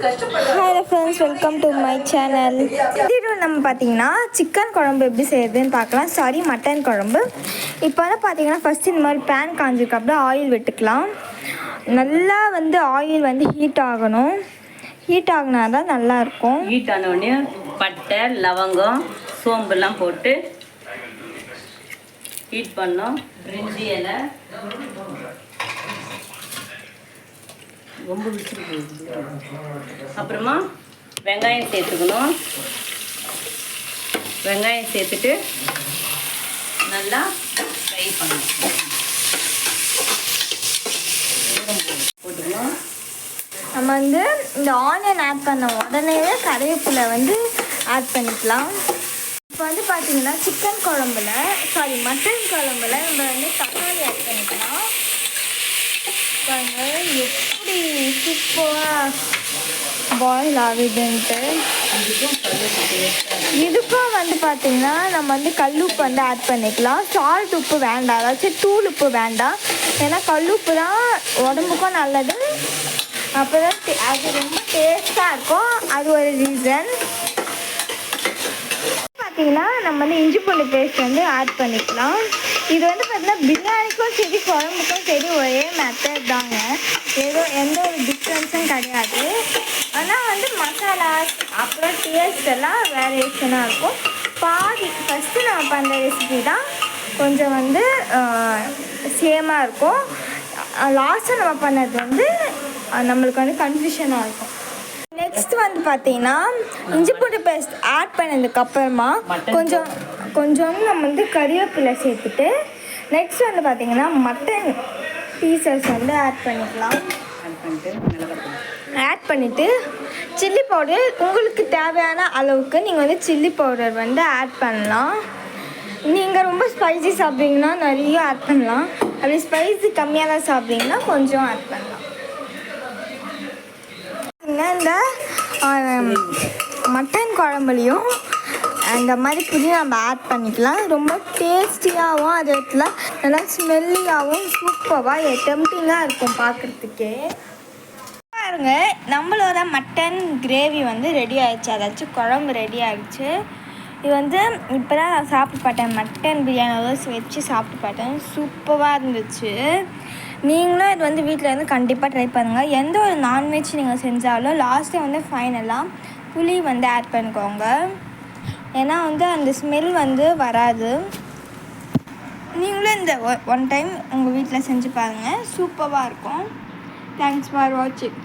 Hello friends, welcome to my channel. இது நம்ம பார்த்தீங்கன்னா சிக்கன் குழம்பு எப்படி செய்யுதுன்னு பார்க்கலாம். சாரி, மட்டன் குழம்பு. இப்போ வந்து பார்த்தீங்கன்னா ஃபஸ்ட்டு இந்த மாதிரி பேன் காஞ்சிருக்கு, அப்படியே ஆயில் விட்டுக்கலாம். நல்லா ஆயில் ஹீட் ஆகணும். ஹீட் ஆகினா தான் நல்லாயிருக்கும். ஹீட் ஆனோடனே பட்டை, லவங்கம், சோம்புலாம் போட்டு ஹீட் பண்ணோம். பிரிஞ்சி இலை, ரொம்ப விசிறு, அப்புறமா வெங்காயம் சேர்த்துக்கணும். வெங்காயம் சேர்த்துட்டு நல்லா ஃப்ரை பண்ணணும். போட்டுக்கணும். நம்ம இந்த ஆனியன் ஆட் பண்ண உடனே கறிவேப்பிலை ஆட் பண்ணிக்கலாம். இப்போ பார்த்தீங்கன்னா சிக்கன் குழம்புல மட்டன் குழம்புல நம்ம தக்காளி ஆட் பண்ணிக்கலாம். எப்படி சூப்பராக பாயில் ஆகுதுன்ட்டு. இதுக்கும் பார்த்தீங்கன்னா நம்ம கல்லுப்பு ஆட் பண்ணிக்கலாம். சால்ட் உப்பு வேண்டாம், அதாச்சும் தூள் உப்பு வேண்டாம். ஏன்னா கல்லுப்பு தான் உடம்புக்கும் நல்லது. அப்போ தான் அது ரொம்ப டேஸ்ட்டாக இருக்கும். அது ஒரு ரீசன். பார்த்தீங்கன்னா நம்ம இஞ்சி பூண்டு பேஸ்ட் ஆட் பண்ணிக்கலாம். இது பார்த்தீங்கன்னா பிரியாணிக்கும் சரி குழம்புக்கும் சரி ஒரே மெத்தட் தாங்க. எந்த ஒரு டிஃப்ரென்ஸும் கிடையாது. ஆனால் மசாலாஸ் அப்புறம் டேஸ்ட் எல்லாம் வேரியேஷனாக இருக்கும். பாதி ஃபஸ்ட்டு நம்ம பண்ணுற ரெசிபி தான் கொஞ்சம் சேமாக இருக்கும். லாஸ்ட்டாக நம்ம பண்ணது நம்மளுக்கு கன்ஃபியூஷனாக இருக்கும். நெக்ஸ்ட் பார்த்தீங்கன்னா இஞ்சி பூண்டு பேஸ்ட் ஆட் பண்ணதுக்கப்புறமா கொஞ்சம் நம்ம கறிவேப்பிலை சேர்த்துட்டு நெக்ஸ்ட் பார்த்தீங்கன்னா மட்டன் பீசஸ் ஆட் பண்ணிக்கலாம். ஆட் பண்ணிவிட்டு சில்லி பவுடர் உங்களுக்கு தேவையான அளவுக்கு நீங்கள் சில்லி பவுடர் ஆட் பண்ணலாம். நீங்கள் ரொம்ப ஸ்பைசி சாப்பிட்றீங்கன்னா நிறைய ஆட் பண்ணலாம். அப்படி ஸ்பைசி கம்மியாக தான் சாப்பிட்றீங்கன்னா கொஞ்சம் ஆட் பண்ணலாம். இந்த மட்டன் குழம்புலையும் அந்த மாதிரி புதினா நம்ம ஆட் பண்ணிக்கலாம். ரொம்ப டேஸ்டியாகவும் அது இடத்துல நல்லா ஸ்மெல்லியாகவும் சூப்பராக டெம்டிங்காக இருக்கும் பார்க்குறதுக்கே. பாருங்க, நம்மளோட மட்டன் கிரேவி ரெடி ஆகிடுச்சு, அதாச்சும் குழம்பு ரெடி ஆகிடுச்சு. இது இப்போ தான் நான் சாப்பிட்டு பார்த்தேன். மட்டன் பிரியாணி வச்சு சாப்பிட்டு பார்த்தேன். சூப்பராக இருந்துச்சு. நீங்களும் இது வீட்டில் கண்டிப்பாக ட்ரை பண்ணுங்கள். எந்த ஒரு நான்வெஜ் நீங்கள் செஞ்சாலும் லாஸ்ட்டு ஃபைனலாக புளி ஆட் பண்ணிக்கோங்க. ஏன்னா அந்த ஸ்மெல் வராது. நீங்களும் இந்த ஒன் டைம் உங்கள் வீட்டில் செஞ்சு பாருங்கள். சூப்பராக இருக்கும். தேங்க்ஸ் ஃபார் வாட்சிங்.